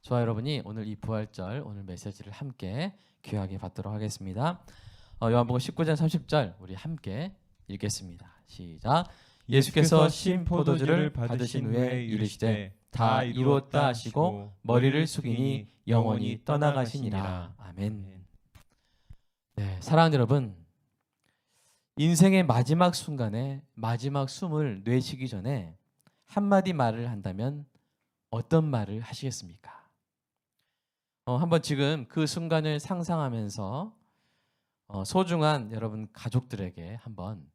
저와 여러분이 오늘 이 부활절 오늘 메시지를 함께 귀하게 받도록 하겠습니다. 요한복음 19장 30절 우리 함께 읽겠습니다. 시작. 예수께서 신 포도주를 받으신 후에 이르시되 다 이루었다 하시고 머리를 숙이니 영원히 떠나가시니라. 아멘. 네, 사랑하는 여러분, 인생의 마지막 순간에 마지막 숨을 내쉬기 전에 한마디 말을 한다면 어떤 말을 하시겠습니까? 한번 지금 그 순간을 상상하면서 소중한 여러분 가족들에게 한번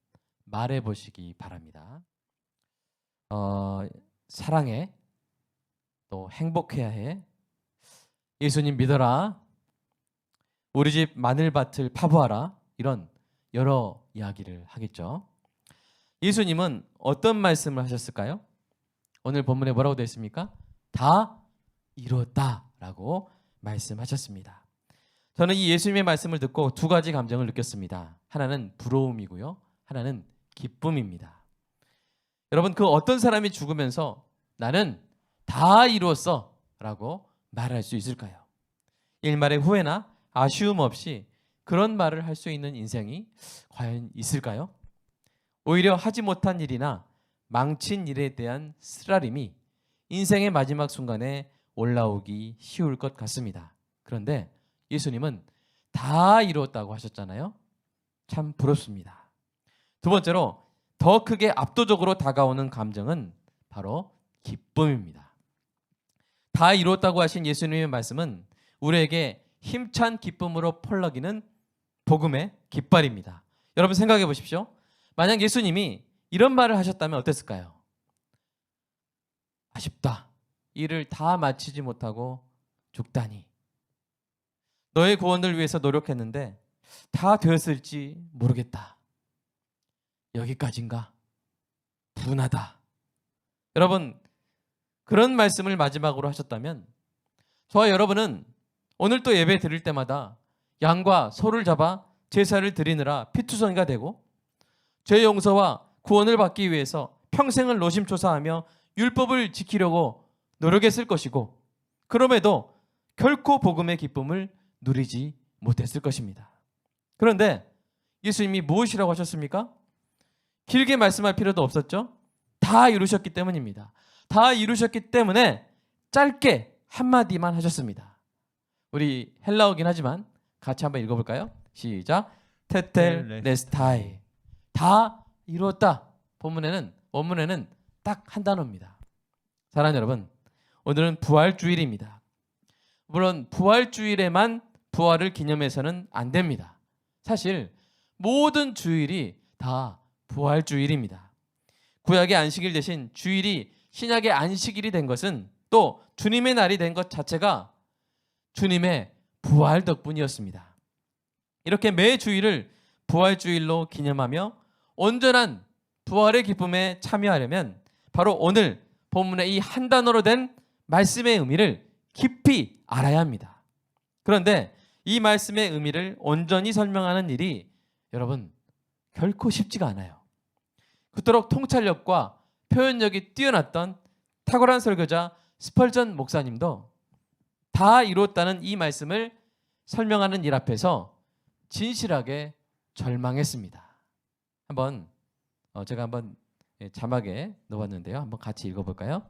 말해 보시기 바랍니다. 사랑해, 또 행복해야 해, 예수님 믿어라, 우리 집 마늘밭을 파보아라, 이런 여러 이야기를 하겠죠. 예수님은 어떤 말씀을 하셨을까요? 오늘 본문에 뭐라고 되어 있습니까? 다 이루었다라고 말씀하셨습니다. 저는 이 예수님의 말씀을 듣고 두 가지 감정을 느꼈습니다. 하나는 부러움이고요, 하나는 기쁨입니다. 여러분, 그 어떤 사람이 죽으면서 나는 다 이루었어 라고 말할 수 있을까요? 일말의 후회나 아쉬움 없이 그런 말을 할 수 있는 인생이 과연 있을까요? 오히려 하지 못한 일이나 망친 일에 대한 쓰라림이 인생의 마지막 순간에 올라오기 쉬울 것 같습니다. 그런데 예수님은 다 이루었다고 하셨잖아요. 참 부럽습니다. 두 번째로 더 크게 압도적으로 다가오는 감정은 바로 기쁨입니다. 다 이루었다고 하신 예수님의 말씀은 우리에게 힘찬 기쁨으로 펄럭이는 복음의 깃발입니다. 여러분 생각해 보십시오. 만약 예수님이 이런 말을 하셨다면 어땠을까요? 아쉽다. 일을 다 마치지 못하고 죽다니. 너의 구원을 위해서 노력했는데 다 되었을지 모르겠다. 여기까지인가? 분하다. 여러분, 그런 말씀을 마지막으로 하셨다면 저와 여러분은 오늘 또 예배 드릴 때마다 양과 소를 잡아 제사를 드리느라 피투성이가 되고 죄 용서와 구원을 받기 위해서 평생을 노심초사하며 율법을 지키려고 노력했을 것이고 그럼에도 결코 복음의 기쁨을 누리지 못했을 것입니다. 그런데 예수님이 무엇이라고 하셨습니까? 길게 말씀할 필요도 없었죠. 다 이루셨기 때문입니다. 다 이루셨기 때문에 짧게 한마디만 하셨습니다. 우리 헬라어긴 하지만 같이 한번 읽어볼까요? 시작. 테텔레스타이. 다 이루었다. 원문에는 딱 한 단어입니다. 사랑하는 여러분, 오늘은 부활주일입니다. 물론 부활주일에만 부활을 기념해서는 안 됩니다. 사실 모든 주일이 다 부활주일입니다. 구약의 안식일 대신 주일이 신약의 안식일이 된 것은 또 주님의 날이 된 것 자체가 주님의 부활 덕분이었습니다. 이렇게 매 주일을 부활주일로 기념하며 온전한 부활의 기쁨에 참여하려면 바로 오늘 본문의 이 한 단어로 된 말씀의 의미를 깊이 알아야 합니다. 그런데 이 말씀의 의미를 온전히 설명하는 일이 여러분 결코 쉽지가 않아요. 그토록 통찰력과 표현력이 뛰어났던 탁월한 설교자 스펄전 목사님도 다 이루었다는 이 말씀을 설명하는 일 앞에서 진실하게 절망했습니다. 제가 한번 자막에 넣었는데요. 한번 같이 읽어볼까요?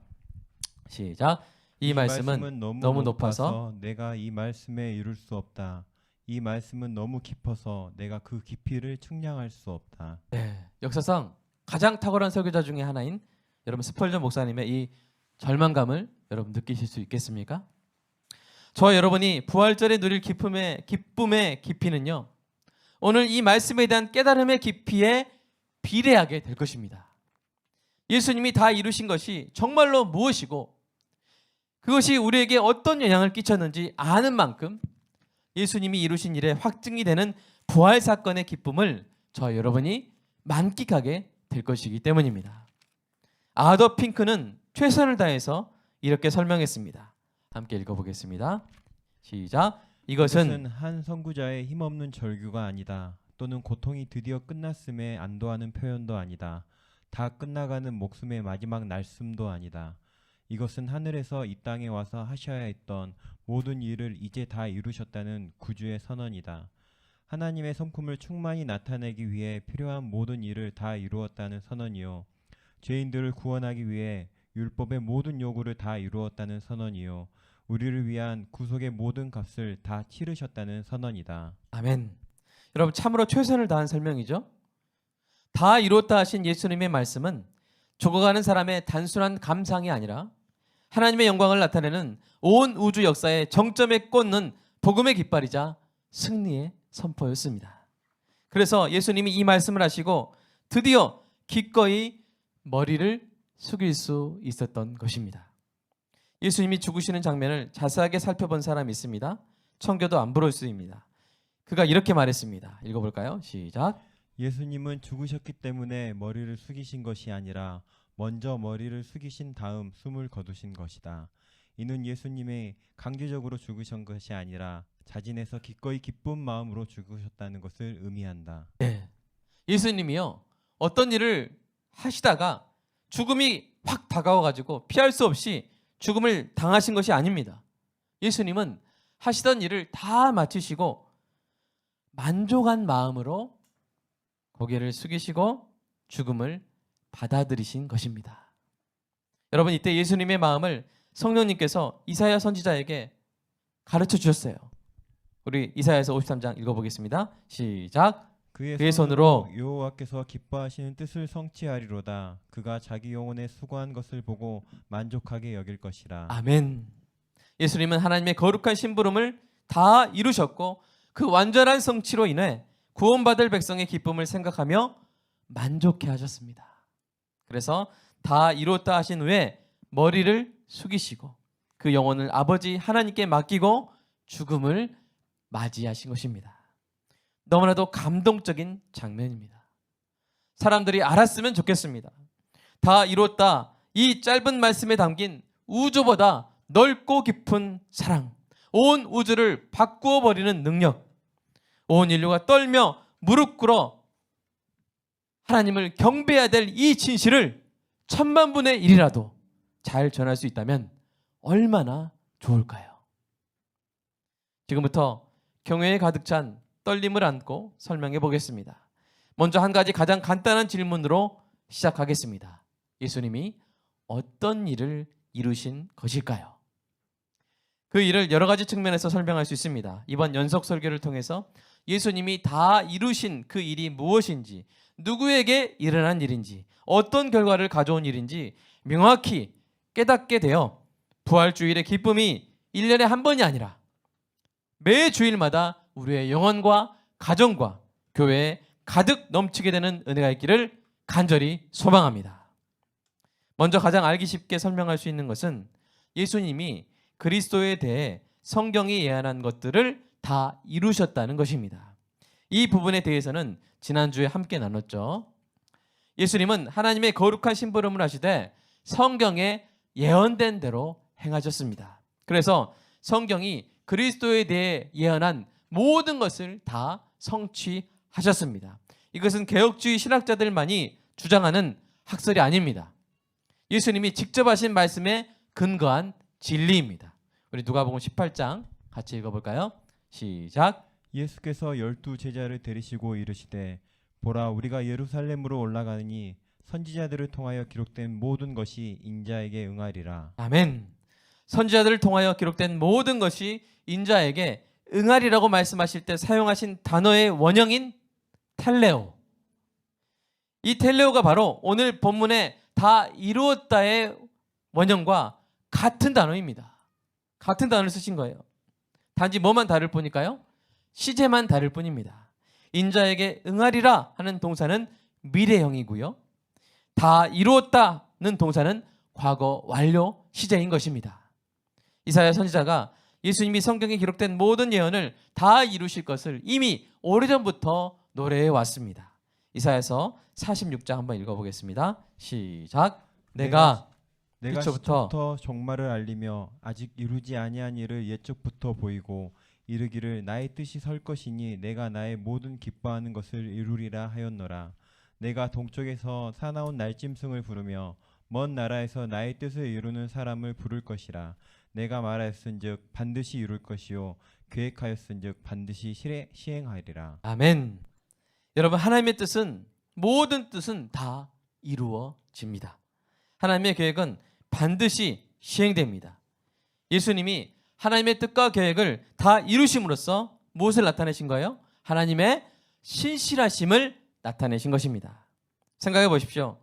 시작. 이 말씀은 너무 높아서 내가 이 말씀에 이룰 수 없다. 이 말씀은 너무 깊어서 내가 그 깊이를 측량할 수 없다. 네, 역사상 가장 탁월한 설교자 중에 하나인 여러분 스펄전 목사님의 이 절망감을 여러분 느끼실 수 있겠습니까? 저와 여러분이 부활절에 누릴 기쁨의 깊이는요, 오늘 이 말씀에 대한 깨달음의 깊이에 비례하게 될 것입니다. 예수님이 다 이루신 것이 정말로 무엇이고 그것이 우리에게 어떤 영향을 끼쳤는지 아는 만큼 예수님이 이루신 일에 확증이 되는 부활 사건의 기쁨을 저와 여러분이 만끽하게 될 것이기 때문입니다. 아더 핑크는 최선을 다해서 이렇게 설명했습니다. 함께 읽어보겠습니다. 시작. 이것은 한 선구자의 힘없는 절규가 아니다. 또는 고통이 드디어 끝났음에 안도하는 표현도 아니다. 다 끝나가는 목숨의 마지막 날숨도 아니다. 이것은 하늘에서 이 땅에 와서 하셔야 했던 모든 일을 이제 다 이루셨다는 구주의 선언이다. 하나님의 성품을 충만히 나타내기 위해 필요한 모든 일을 다 이루었다는 선언이요. 죄인들을 구원하기 위해 율법의 모든 요구를 다 이루었다는 선언이요. 우리를 위한 구속의 모든 값을 다 치르셨다는 선언이다. 아멘. 여러분 참으로 최선을 다한 설명이죠. 다 이뤘다 하신 예수님의 말씀은 죽어가는 사람의 단순한 감상이 아니라 하나님의 영광을 나타내는 온 우주 역사의 정점에 꽂는 복음의 깃발이자 승리의 선포였습니다. 그래서 예수님이 이 말씀을 하시고 드디어 기꺼이 머리를 숙일 수 있었던 것입니다. 예수님이 죽으시는 장면을 자세하게 살펴본 사람이 있습니다. 청교도 암브로스입니다. 그가 이렇게 말했습니다. 읽어볼까요? 시작. 예수님은 죽으셨기 때문에 머리를 숙이신 것이 아니라 먼저 머리를 숙이신 다음 숨을 거두신 것이다. 이는 예수님이 강제적으로 죽으신 것이 아니라 자진해서 기꺼이 기쁜 마음으로 죽으셨다는 것을 의미한다. 네. 예수님이요 어떤 일을 하시다가 죽음이 확 다가와가지고 피할 수 없이 죽음을 당하신 것이 아닙니다. 예수님은 하시던 일을 다 마치시고 만족한 마음으로 고개를 숙이시고 죽음을 받아들이신 것입니다. 여러분 이때 예수님의 마음을 성령님께서 이사야 선지자에게 가르쳐 주셨어요. 우리 이사야서 53장 읽어보겠습니다. 시작. 그의 손으로 여호와께서 기뻐하시는 뜻을 성취하리로다. 그가 자기 영혼에 수고한 것을 보고 만족하게 여길 것이라. 아멘. 예수님은 하나님의 거룩한 심부름을 다 이루셨고 그 완전한 성취로 인해 구원받을 백성의 기쁨을 생각하며 만족해 하셨습니다. 그래서 다 이뤘다 하신 후에 머리를 숙이시고 그 영혼을 아버지 하나님께 맡기고 죽음을 맞이하신 것입니다. 너무나도 감동적인 장면입니다. 사람들이 알았으면 좋겠습니다. 다 이뤘다. 이 짧은 말씀에 담긴 우주보다 넓고 깊은 사랑, 온 우주를 바꾸어 버리는 능력, 온 인류가 떨며 무릎 꿇어 하나님을 경배해야 될 이 진실을 1000만분의 1이라도 잘 전할 수 있다면 얼마나 좋을까요? 지금부터 경외에 가득 찬 떨림을 안고 설명해 보겠습니다. 먼저 한 가지 가장 간단한 질문으로 시작하겠습니다. 예수님이 어떤 일을 이루신 것일까요? 그 일을 여러 가지 측면에서 설명할 수 있습니다. 이번 연속 설교를 통해서 예수님이 다 이루신 그 일이 무엇인지, 누구에게 일어난 일인지, 어떤 결과를 가져온 일인지 명확히 깨닫게 되어 부활주일의 기쁨이 1년에 한 번이 아니라 매 주일마다 우리의 영혼과 가정과 교회에 가득 넘치게 되는 은혜가 있기를 간절히 소망합니다. 먼저 가장 알기 쉽게 설명할 수 있는 것은 예수님이 그리스도에 대해 성경이 예언한 것들을 다 이루셨다는 것입니다. 이 부분에 대해서는 지난주에 함께 나눴죠. 예수님은 하나님의 거룩한 심부름을 하시되 성경에 예언된 대로 행하셨습니다. 그래서 성경이 그리스도에 대해 예언한 모든 것을 다 성취하셨습니다. 이것은 개혁주의 신학자들만이 주장하는 학설이 아닙니다. 예수님이 직접 하신 말씀에 근거한 진리입니다. 우리 누가복음 18장 같이 읽어볼까요? 시작. 예수께서 12 제자를 데리시고 이르시되 보라 우리가 예루살렘으로 올라가느니 선지자들을 통하여 기록된 모든 것이 인자에게 응하리라. 아멘. 선지자들을 통하여 기록된 모든 것이 인자에게 응하리라고 말씀하실 때 사용하신 단어의 원형인 텔레오. 이 텔레오가 바로 오늘 본문에 다 이루었다의 원형과 같은 단어입니다. 같은 단어를 쓰신 거예요. 단지 뭐만 다를 뿐일까요? 시제만 다를 뿐입니다. 인자에게 응하리라 하는 동사는 미래형이고요. 다 이루었다는 동사는 과거 완료 시제인 것입니다. 이사야 선지자가 예수님이 성경에 기록된 모든 예언을 다 이루실 것을 이미 오래전부터 노래해 왔습니다. 이사야서 46장 한번 읽어보겠습니다. 시작. 내가 시초부터 종말을 알리며 아직 이루지 아니한 일을 옛적부터 보이고 이르기를 나의 뜻이 설 것이니 내가 나의 모든 기뻐하는 것을 이루리라 하였노라. 내가 동쪽에서 사나운 날짐승을 부르며 먼 나라에서 나의 뜻을 이루는 사람을 부를 것이라. 내가 말하였은즉 반드시 이룰 것이요 계획하였은즉 반드시 시행하리라. 아멘. 여러분, 하나님의 뜻은, 모든 뜻은 다 이루어집니다. 하나님의 계획은 반드시 시행됩니다. 예수님이 하나님의 뜻과 계획을 다 이루심으로써 무엇을 나타내신 거예요? 하나님의 신실하심을 나타내신 것입니다. 생각해 보십시오.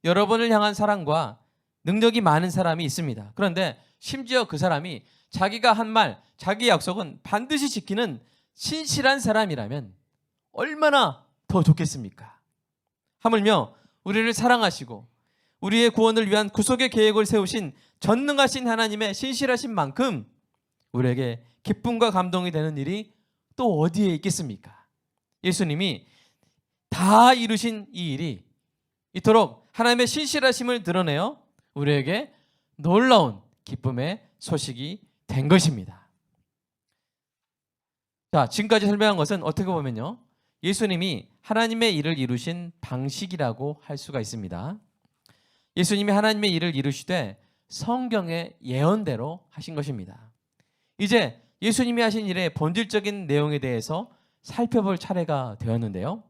여러분을 향한 사랑과 능력이 많은 사람이 있습니다. 그런데 심지어 그 사람이 자기가 한 말, 자기 약속은 반드시 지키는 신실한 사람이라면 얼마나 더 좋겠습니까? 하물며 우리를 사랑하시고 우리의 구원을 위한 구속의 계획을 세우신 전능하신 하나님의 신실하신 만큼 우리에게 기쁨과 감동이 되는 일이 또 어디에 있겠습니까? 예수님이 다 이루신 이 일이 이토록 하나님의 신실하심을 드러내어 우리에게 놀라운 기쁨의 소식이 된 것입니다. 자, 지금까지 설명한 것은 어떻게 보면요, 예수님이 하나님의 일을 이루신 방식이라고 할 수가 있습니다. 예수님이 하나님의 일을 이루시되 성경의 예언대로 하신 것입니다. 이제 예수님이 하신 일의 본질적인 내용에 대해서 살펴볼 차례가 되었는데요.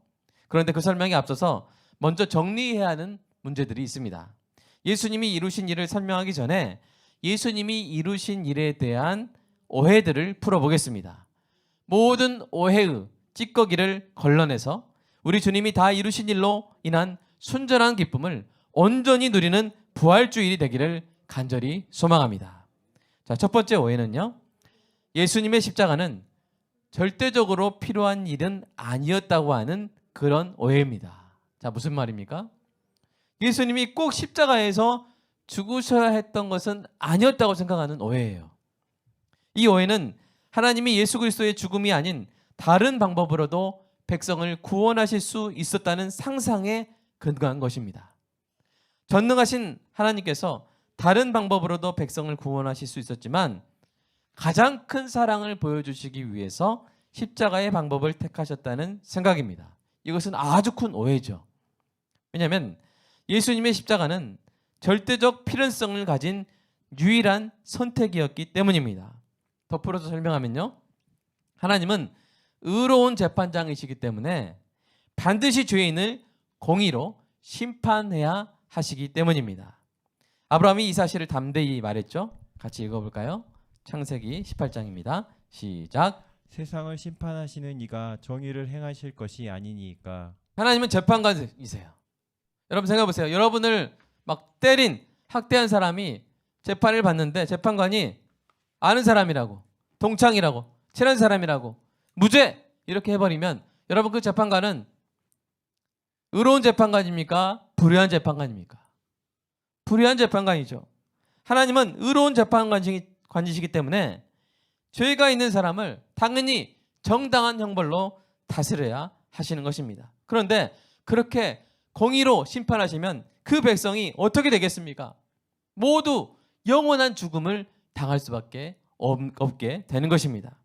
그런데 그 설명에 앞서서 먼저 정리해야 하는 문제들이 있습니다. 예수님이 이루신 일을 설명하기 전에 예수님이 이루신 일에 대한 오해들을 풀어보겠습니다. 모든 오해의 찌꺼기를 걸러내서 우리 주님이 다 이루신 일로 인한 순전한 기쁨을 온전히 누리는 부활주일이 되기를 간절히 소망합니다. 자, 첫 번째 오해는요, 예수님의 십자가는 절대적으로 필요한 일은 아니었다고 하는 그런 오해입니다. 자, 무슨 말입니까? 예수님이 꼭 십자가에서 죽으셔야 했던 것은 아니었다고 생각하는 오해예요. 이 오해는 하나님이 예수 그리스도의 죽음이 아닌 다른 방법으로도 백성을 구원하실 수 있었다는 상상에 근거한 것입니다. 전능하신 하나님께서 다른 방법으로도 백성을 구원하실 수 있었지만 가장 큰 사랑을 보여주시기 위해서 십자가의 방법을 택하셨다는 생각입니다. 이것은 아주 큰 오해죠. 왜냐하면 예수님의 십자가는 절대적 필연성을 가진 유일한 선택이었기 때문입니다. 덧풀어서 설명하면요, 하나님은 의로운 재판장이시기 때문에 반드시 죄인을 공의로 심판해야 하시기 때문입니다. 아브라함이 이 사실을 담대히 말했죠. 같이 읽어볼까요? 창세기 18장입니다. 시작. 세상을 심판하시는 이가 정의를 행하실 것이 아니니까. 하나님은 재판관이세요. 여러분 생각해보세요. 여러분을 막 때린, 학대한 사람이 재판을 받는데 재판관이 아는 사람이라고, 동창이라고, 친한 사람이라고 무죄 이렇게 해버리면 여러분 그 재판관은 의로운 재판관입니까? 불의한 재판관입니까? 불의한 재판관이죠. 하나님은 의로운 재판관이시기 때문에 죄가 있는 사람을 당연히 정당한 형벌로 다스려야 하시는 것입니다. 그런데 그렇게 공의로 심판하시면 그 백성이 어떻게 되겠습니까? 모두 영원한 죽음을 당할 수밖에 없게 되는 것입니다.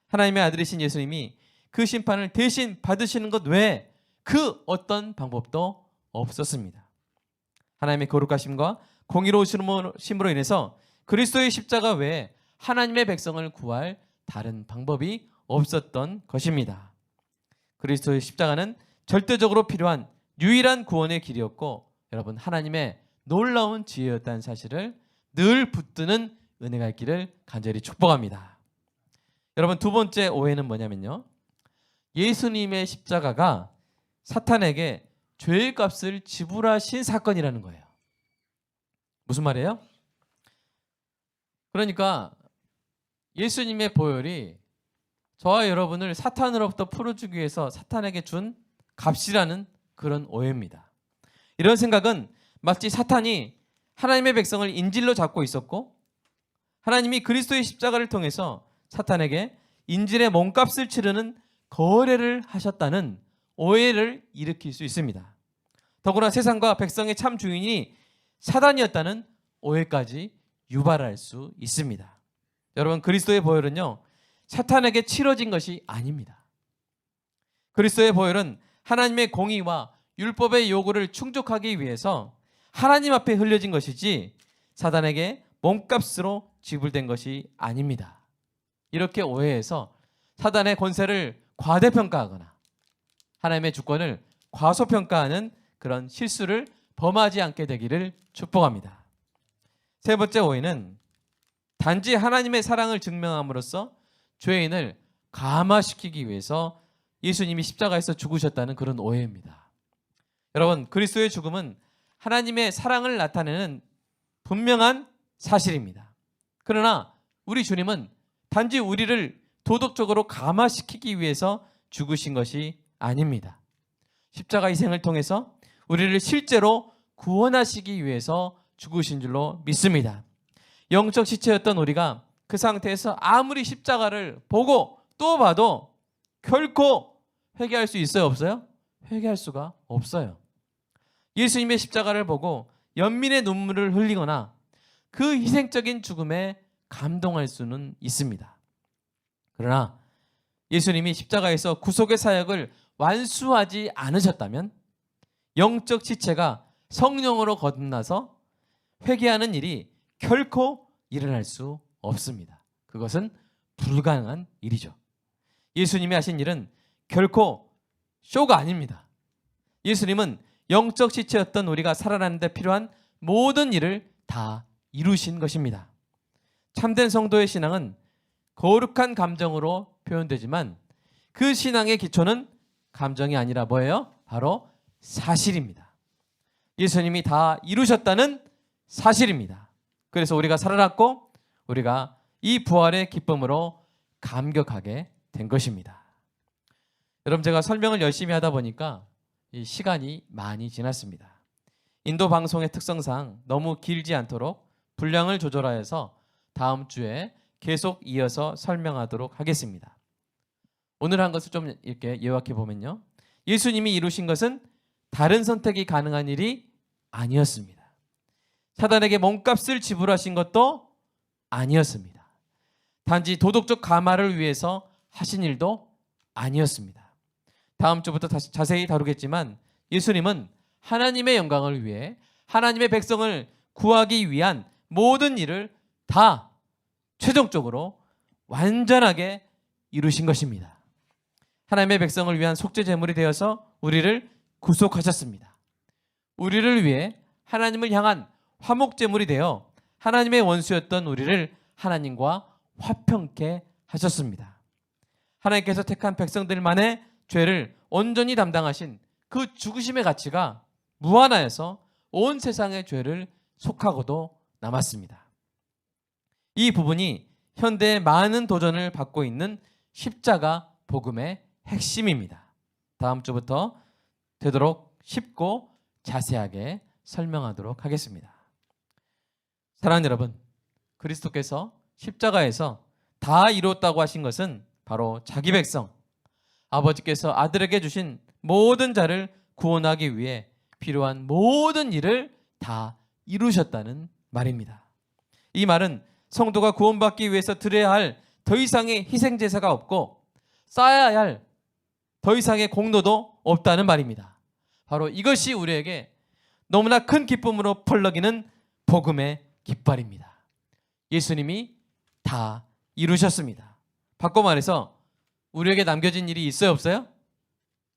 하나님의 아들이신 예수님이 그 심판을 대신 받으시는 것 외에 그 어떤 방법도 없었습니다. 하나님의 거룩하심과 공의로우심으로 인해서 그리스도의 십자가 외에 하나님의 백성을 구할 다른 방법이 없었던 것입니다. 그리스도의 십자가는 절대적으로 필요한 유일한 구원의 길이었고 여러분 하나님의 놀라운 지혜였다는 사실을 늘 붙드는 은혜가 있기를 간절히 축복합니다. 여러분 두 번째 오해는 뭐냐면요, 예수님의 십자가가 사탄에게 죄의 값을 지불하신 사건이라는 거예요. 무슨 말이에요? 그러니까 예수님의 보혈이 저와 여러분을 사탄으로부터 풀어주기 위해서 사탄에게 준 값이라는 그런 오해입니다. 이런 생각은 마치 사탄이 하나님의 백성을 인질로 잡고 있었고 하나님이 그리스도의 십자가를 통해서 사탄에게 인질의 몸값을 치르는 거래를 하셨다는 오해를 일으킬 수 있습니다. 더구나 세상과 백성의 참 주인이 사단이었다는 오해까지 유발할 수 있습니다. 여러분 그리스도의 보혈은요 사탄에게 치러진 것이 아닙니다. 그리스도의 보혈은 하나님의 공의와 율법의 요구를 충족하기 위해서 하나님 앞에 흘려진 것이지 사단에게 몸값으로 지불된 것이 아닙니다. 이렇게 오해해서 사단의 권세를 과대평가하거나 하나님의 주권을 과소평가하는 그런 실수를 범하지 않게 되기를 축복합니다. 세 번째 오해는 단지 하나님의 사랑을 증명함으로써 죄인을 감화시키기 위해서 예수님이 십자가에서 죽으셨다는 그런 오해입니다. 여러분, 그리스도의 죽음은 하나님의 사랑을 나타내는 분명한 사실입니다. 그러나 우리 주님은 단지 우리를 도덕적으로 감화시키기 위해서 죽으신 것이 아닙니다. 십자가 희생을 통해서 우리를 실제로 구원하시기 위해서 죽으신 줄로 믿습니다. 영적 시체였던 우리가 그 상태에서 아무리 십자가를 보고 또 봐도 결코 회개할 수 있어요, 없어요? 회개할 수가 없어요. 예수님의 십자가를 보고 연민의 눈물을 흘리거나 그 희생적인 죽음에 감동할 수는 있습니다. 그러나 예수님이 십자가에서 구속의 사역을 완수하지 않으셨다면 영적 지체가 성령으로 거듭나서 회개하는 일이 결코 일어날 수 없습니다. 그것은 불가능한 일이죠. 예수님이 하신 일은 결코 쇼가 아닙니다. 예수님은 영적 지체였던 우리가 살아나는 데 필요한 모든 일을 다 이루신 것입니다. 참된 성도의 신앙은 거룩한 감정으로 표현되지만 그 신앙의 기초는 감정이 아니라 뭐예요? 바로 사실입니다. 예수님이 다 이루셨다는 사실입니다. 그래서 우리가 살아났고 우리가 이 부활의 기쁨으로 감격하게 된 것입니다. 여러분, 제가 설명을 열심히 하다 보니까 이 시간이 많이 지났습니다. 인도 방송의 특성상 너무 길지 않도록 분량을 조절하여서 다음 주에 계속 이어서 설명하도록 하겠습니다. 오늘 한 것을 좀 이렇게 요약해 보면요, 예수님이 이루신 것은 다른 선택이 가능한 일이 아니었습니다. 사단에게 몸값을 지불하신 것도 아니었습니다. 단지 도덕적 감화를 위해서 하신 일도 아니었습니다. 다음 주부터 다시 자세히 다루겠지만 예수님은 하나님의 영광을 위해 하나님의 백성을 구하기 위한 모든 일을 다 최종적으로 완전하게 이루신 것입니다. 하나님의 백성을 위한 속죄 제물이 되어서 우리를 구속하셨습니다. 우리를 위해 하나님을 향한 화목 제물이 되어 하나님의 원수였던 우리를 하나님과 화평케 하셨습니다. 하나님께서 택한 백성들만의 죄를 온전히 담당하신 그 죽으심의 가치가 무한하여서 온 세상의 죄를 속하고도 남았습니다. 이 부분이 현대의 많은 도전을 받고 있는 십자가 복음의 핵심입니다. 다음 주부터 되도록 쉽고 자세하게 설명하도록 하겠습니다. 사랑하는 여러분, 그리스도께서 십자가에서 다 이루었다고 하신 것은 바로 자기 백성, 아버지께서 아들에게 주신 모든 자를 구원하기 위해 필요한 모든 일을 다 이루셨다는 말입니다. 이 말은 성도가 구원받기 위해서 드려야 할 더 이상의 희생제사가 없고 쌓아야 할 더 이상의 공로도 없다는 말입니다. 바로 이것이 우리에게 너무나 큰 기쁨으로 펄럭이는 복음의 깃발입니다. 예수님이 다 이루셨습니다. 바꿔 말해서 우리에게 남겨진 일이 있어요, 없어요?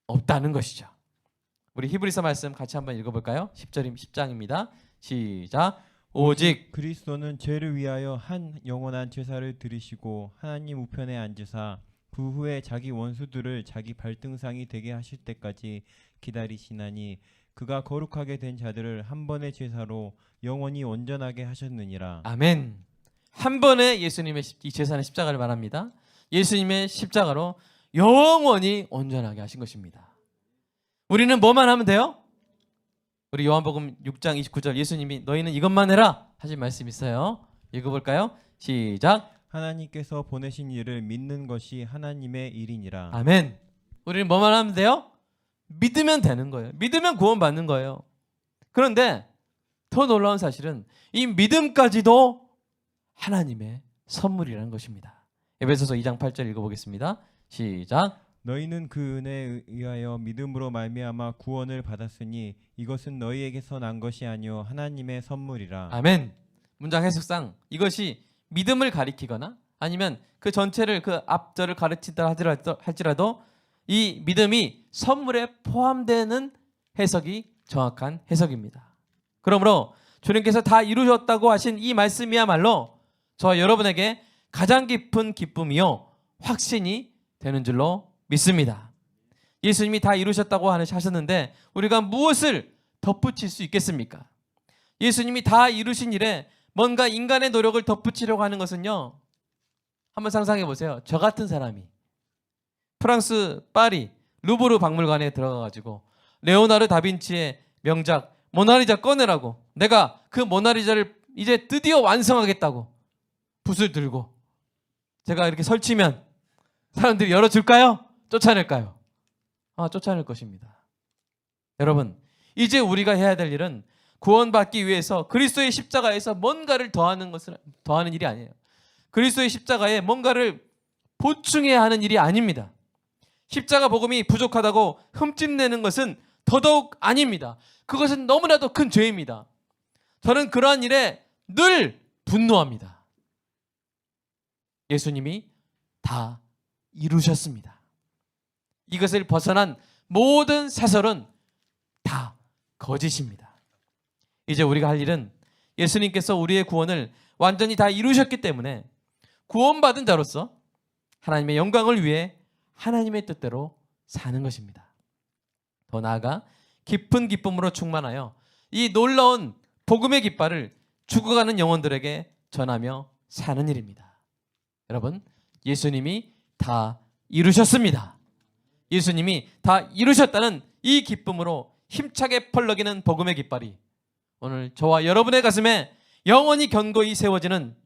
없다는 것이죠. 우리 히브리서 말씀 같이 한번 읽어볼까요? 10장입니다. 시작. 오직 그리스도는 죄를 위하여 한 영원한 제사를 드리시고 하나님 우편에 앉으사 그 후에 자기 원수들을 자기 발등상이 되게 하실 때까지 기다리시나니 그가 거룩하게 된 자들을 한 번의 제사로 영원히 온전하게 하셨느니라. 아멘. 한 번에 예수님의 이 제사는 십자가를 말합니다. 예수님의 십자가로 영원히 온전하게 하신 것입니다. 우리는 뭐만 하면 돼요? 우리 요한복음 6장 29절 예수님이 너희는 이것만 해라 하신 말씀 있어요. 읽어볼까요? 시작. 하나님께서 보내신 일을 믿는 것이 하나님의 일이니라. 아멘. 우리는 뭐만 하면 돼요? 믿으면 되는 거예요. 믿으면 구원받는 거예요. 그런데 더 놀라운 사실은 이 믿음까지도 하나님의 선물이라는 것입니다. 에베소서 2장 8절 읽어보겠습니다. 시작. 너희는 그 은혜에 의하여 믿음으로 말미암아 구원을 받았으니 이것은 너희에게서 난 것이 아니요 하나님의 선물이라. 아멘. 문장 해석상 이것이 믿음을 가리키거나 아니면 그 전체를 그 앞절을 가르치다 할지라도 이 믿음이 선물에 포함되는 해석이 정확한 해석입니다. 그러므로 주님께서 다 이루셨다고 하신 이 말씀이야말로 저와 여러분에게 가장 깊은 기쁨이요 확신이 되는 줄로 믿습니다. 예수님이 다 이루셨다고 하셨는데 우리가 무엇을 덧붙일 수 있겠습니까? 예수님이 다 이루신 일에 뭔가 인간의 노력을 덧붙이려고 하는 것은요, 한번 상상해 보세요. 저 같은 사람이 프랑스 파리 루브르 박물관에 들어가가지고 레오나르 다빈치의 명작 모나리자 꺼내라고, 내가 그 모나리자를 이제 드디어 완성하겠다고 붓을 들고 제가 이렇게 설치면 사람들이 열어줄까요? 쫓아낼까요? 쫓아낼 것입니다. 여러분, 이제 우리가 해야 될 일은 구원받기 위해서 그리스도의 십자가에서 뭔가를 더하는 일이 아니에요. 그리스도의 십자가에 뭔가를 보충해야 하는 일이 아닙니다. 십자가 복음이 부족하다고 흠집내는 것은 더더욱 아닙니다. 그것은 너무나도 큰 죄입니다. 저는 그러한 일에 늘 분노합니다. 예수님이 다 이루셨습니다. 이것을 벗어난 모든 사설은 다 거짓입니다. 이제 우리가 할 일은 예수님께서 우리의 구원을 완전히 다 이루셨기 때문에 구원받은 자로서 하나님의 영광을 위해 하나님의 뜻대로 사는 것입니다. 더 나아가 깊은 기쁨으로 충만하여 이 놀라운 복음의 깃발을 죽어가는 영혼들에게 전하며 사는 일입니다. 여러분, 예수님이 다 이루셨습니다. 예수님이 다 이루셨다는 이 기쁨으로 힘차게 펄럭이는 복음의 깃발이 오늘 저와 여러분의 가슴에 영원히 견고히 세워지는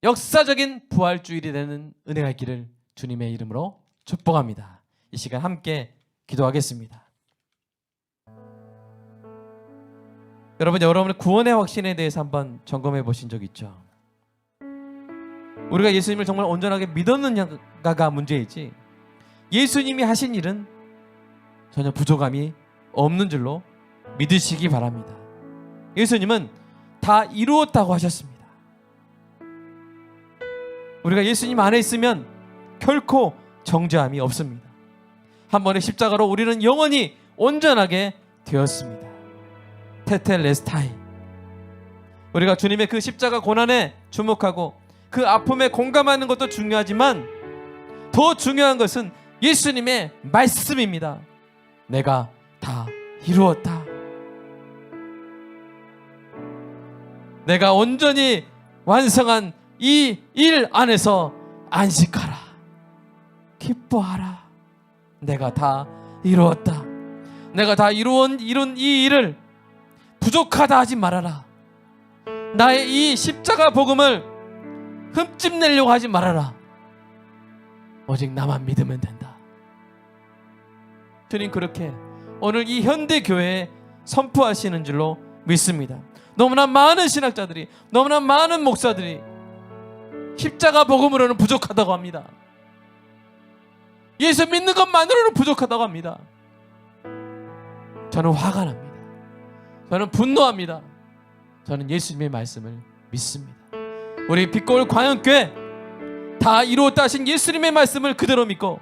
역사적인 부활주일이 되는 은혜가 있기를 주님의 이름으로 축복합니다. 이 시간 함께 기도하겠습니다. 여러분, 여러분의 구원의 확신에 대해서 한번 점검해 보신 적 있죠? 우리가 예수님을 정말 온전하게 믿었느냐가 문제이지 예수님이 하신 일은 전혀 부족함이 없는 줄로 믿으시기 바랍니다. 예수님은 다 이루었다고 하셨습니다. 우리가 예수님 안에 있으면 결코 정죄함이 없습니다. 한 번의 십자가로 우리는 영원히 온전하게 되었습니다. 테텔레스타이. 우리가 주님의 그 십자가 고난에 주목하고 그 아픔에 공감하는 것도 중요하지만 더 중요한 것은 예수님의 말씀입니다. 내가 다 이루었다. 내가 온전히 완성한 이 일 안에서 안식하라. 기뻐하라. 내가 다 이루었다. 내가 다 이룬 이 일을 부족하다 하지 말아라. 나의 이 십자가 복음을 흠집내려고 하지 말아라. 오직 나만 믿으면 된다. 주님 그렇게 오늘 이 현대교회에 선포하시는 줄로 믿습니다. 너무나 많은 신학자들이, 너무나 많은 목사들이 십자가 복음으로는 부족하다고 합니다. 예수 믿는 것만으로는 부족하다고 합니다. 저는 화가 납니다. 저는 분노합니다. 저는 예수님의 말씀을 믿습니다. 우리 빛거울 광연교회 다 이루었다 하신 예수님의 말씀을 그대로 믿고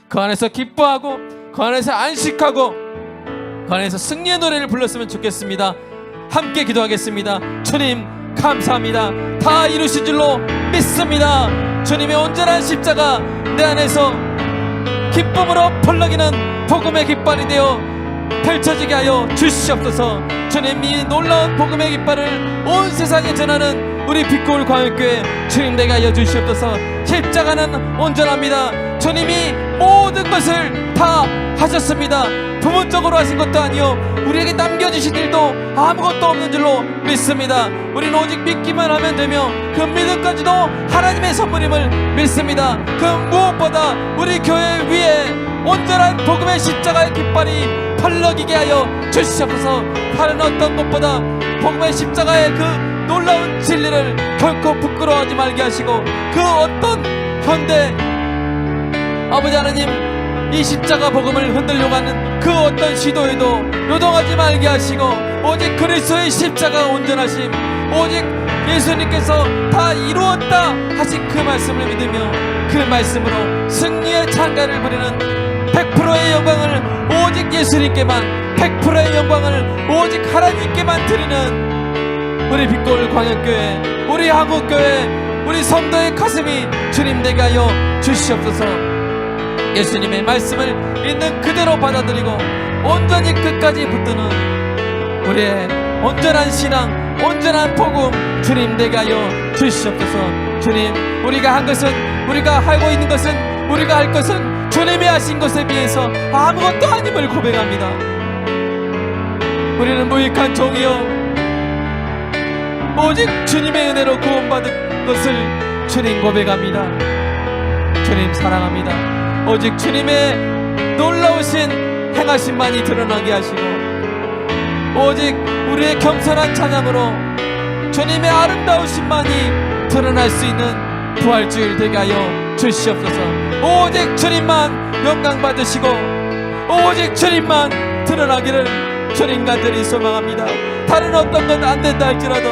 그 안에서 기뻐하고 그 안에서 안식하고 그 안에서 승리의 노래를 불렀으면 좋겠습니다. 함께 기도하겠습니다. 주님 감사합니다. 다 이루신 줄로 믿습니다. 주님의 온전한 십자가 내 안에서 기쁨으로 펄럭이는 복음의 깃발이 되어 펼쳐지게 하여 주시옵소서. 주님 이 놀라운 복음의 깃발을 온 세상에 전하는 우리 빛거울 광역교회 주님 되게 하여 주시옵소서. 십자가는 온전합니다. 주님이 모든 것을 다 하셨습니다. 부분적으로 하신 것도 아니요 우리에게 남겨주신 일도 아무것도 없는 줄로 믿습니다. 우리는 오직 믿기만 하면 되며 그 믿음까지도 하나님의 선물임을 믿습니다. 그 무엇보다 우리 교회 위에 온전한 복음의 십자가의 깃발이 펄럭이게 하여 주시옵소서. 다른 어떤 것보다 복음의 십자가의 그 놀라운 진리를 결코 부끄러워하지 말게 하시고 그 어떤 현대 아버지 하나님, 이 십자가 복음을 흔들려고 하는 그 어떤 시도에도 요동하지 말게 하시고, 오직 그리스도의 십자가가 온전하심, 오직 예수님께서 다 이루었다 하신 그 말씀을 믿으며 그 말씀으로 승리의 찬가를 부리는 100%의 영광을 오직 예수님께만, 100%의 영광을 오직 하나님께만 드리는 우리 빛골 광역교회, 우리 한국교회, 우리 성도의 가슴이 주님 되게 하여 주시옵소서. 예수님의 말씀을 있는 그대로 받아들이고 온전히 끝까지 붙드는 우리의 온전한 신앙, 온전한 복음 주님 되게 하여 주시옵소서. 주님, 우리가 한 것은, 우리가 하고 있는 것은, 우리가 할 것은 주님이 하신 것에 비해서 아무것도 아님을 고백합니다. 우리는 무익한 종이요, 오직 주님의 은혜로 구원받은 것을 주님 고백합니다. 주님 사랑합니다. 오직 주님의 놀라우신 행하심만이 드러나게 하시고, 오직 우리의 겸손한 찬양으로 주님의 아름다우심만이 드러날 수 있는 부활주일 되게 하여 주시옵소서. 오직 주님만 영광 받으시고 오직 주님만 드러나기를 주님 간절히 소망합니다. 다른 어떤 건 안 된다 할지라도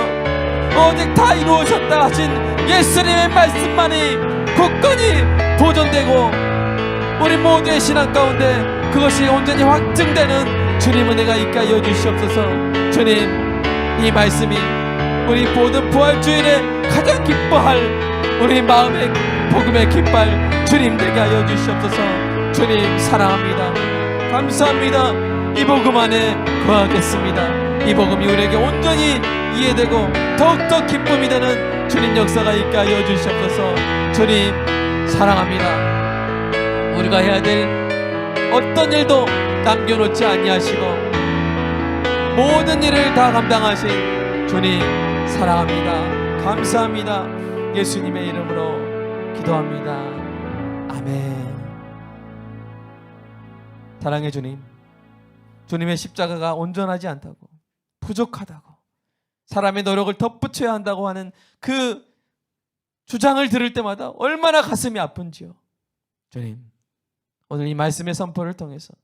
오직 다 이루어졌다 하신 예수님의 말씀만이 굳건히 보존되고 우리 모두의 신앙 가운데 그것이 온전히 확증되는 주님 은혜가 있게 하여 주시옵소서. 주님, 이 말씀이 우리 모든 부활주일에 가장 기뻐할 우리 마음의 복음의 깃발 주님 되게 하여 주시옵소서. 주님 사랑합니다. 감사합니다. 이 복음 안에 거하겠습니다. 이 복음이 우리에게 온전히 이해되고 더욱더 기쁨이 되는 주님 역사가 있게 하여 주시옵소서. 주님 사랑합니다. 우리가 해야 될 어떤 일도 남겨놓지 아니하시고 모든 일을 다 감당하신 주님 사랑합니다. 감사합니다. 예수님의 이름으로 기도합니다. 아멘. 사랑의 주님, 주님의 십자가가 온전하지 않다고, 부족하다고, 사람의 노력을 덧붙여야 한다고 하는 그 주장을 들을 때마다 얼마나 가슴이 아픈지요. 주님, 오늘 이 말씀의 선포를 통해서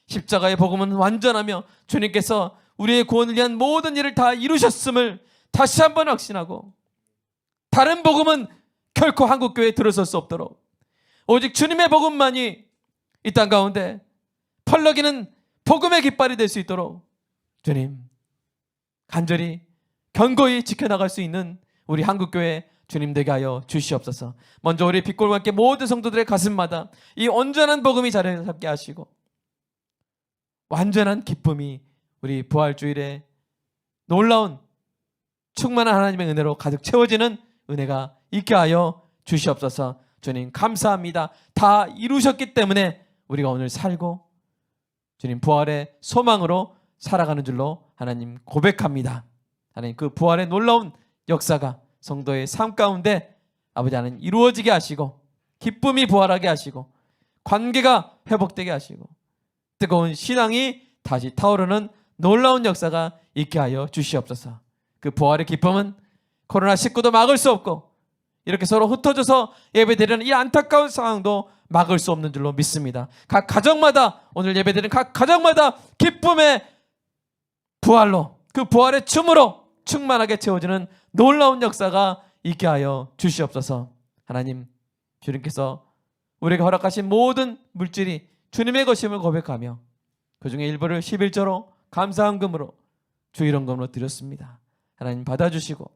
십자가의 복음은 완전하며 주님께서 우리의 구원을 위한 모든 일을 다 이루셨음을 다시 한번 확신하고, 다른 복음은 결코 한국교회에 들어설 수 없도록 오직 주님의 복음만이 이 땅 가운데 펄럭이는 복음의 깃발이 될 수 있도록 주님 간절히 견고히 지켜나갈 수 있는 우리 한국교회 주님 되게 하여 주시옵소서. 먼저 우리 빛골과 함께 모든 성도들의 가슴마다 이 온전한 복음이 자리를 잡게 하시고 완전한 기쁨이 우리 부활주일에 놀라운 충만한 하나님의 은혜로 가득 채워지는 은혜가 있게 하여 주시옵소서. 주님 감사합니다. 다 이루셨기 때문에 우리가 오늘 살고 주님 부활의 소망으로 살아가는 줄로 하나님 고백합니다. 하나님 그 부활의 놀라운 역사가 성도의 삶 가운데 아버지 하나님 이루어지게 하시고 기쁨이 부활하게 하시고 관계가 회복되게 하시고 뜨거운 신앙이 다시 타오르는 놀라운 역사가 있게 하여 주시옵소서. 그 부활의 기쁨은 코로나19도 막을 수 없고 이렇게 서로 흩어져서 예배드리는 이 안타까운 상황도 막을 수 없는 줄로 믿습니다. 각 가정마다 오늘 예배드리는 각 가정마다 기쁨의 부활로 그 부활의 춤으로 충만하게 채워지는 놀라운 역사가 있게 하여 주시옵소서. 하나님 주님께서 우리에게 허락하신 모든 물질이 주님의 것임을 고백하며 그 중에 일부를 11조로 감사헌금으로 주일헌금으로 드렸습니다. 하나님 받아주시고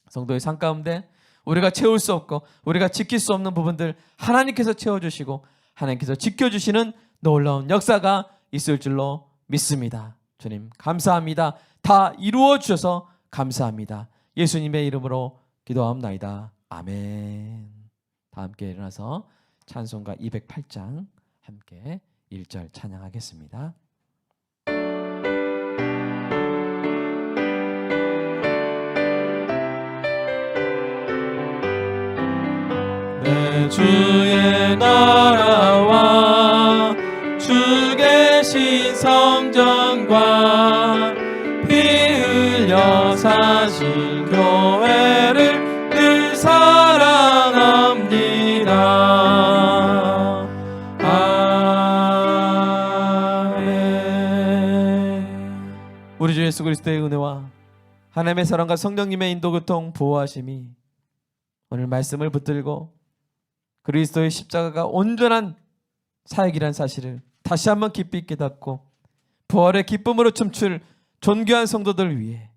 성도의 삶 가운데 우리가 채울 수 없고 우리가 지킬 수 없는 부분들 하나님께서 채워주시고 하나님께서 지켜주시는 놀라운 역사가 있을 줄로 믿습니다. 주님 감사합니다. 다 이루어 주셔서 감사합니다. 예수님의 이름으로 기도하옵나이다. 아멘. 다 함께 일어나서 찬송가 208장 함께 1절 찬양하겠습니다. 내 주의 나라와 주 계신 성전과 피 흘려 사신 교회를 늘 사랑합니다. 하나님의 사랑과 성령님의 인도 교통 보호하심이 오늘 말씀을 붙들고 그리스도의 십자가가 온전한 사역이란 사실을 다시 한번 깊이 깨닫고 부활의 기쁨으로 춤출 존귀한 성도들 위해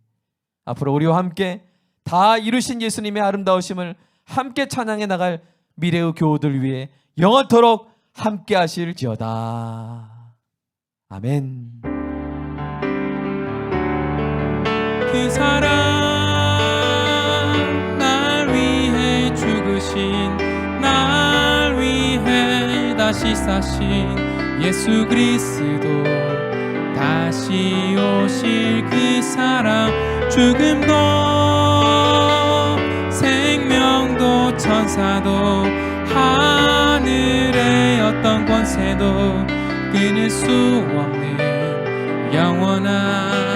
앞으로 우리와 함께 다 이루신 예수님의 아름다우심을 함께 찬양해 나갈 미래의 교우들 위해 영원토록 함께 하실지어다. 아멘. 그 사랑 날 위해 죽으신 날 위해 다시 사신 예수 그리스도 다시 오실 그 사랑 죽음도 생명도 천사도 하늘의 어떤 권세도 끊을 수 없는 영원한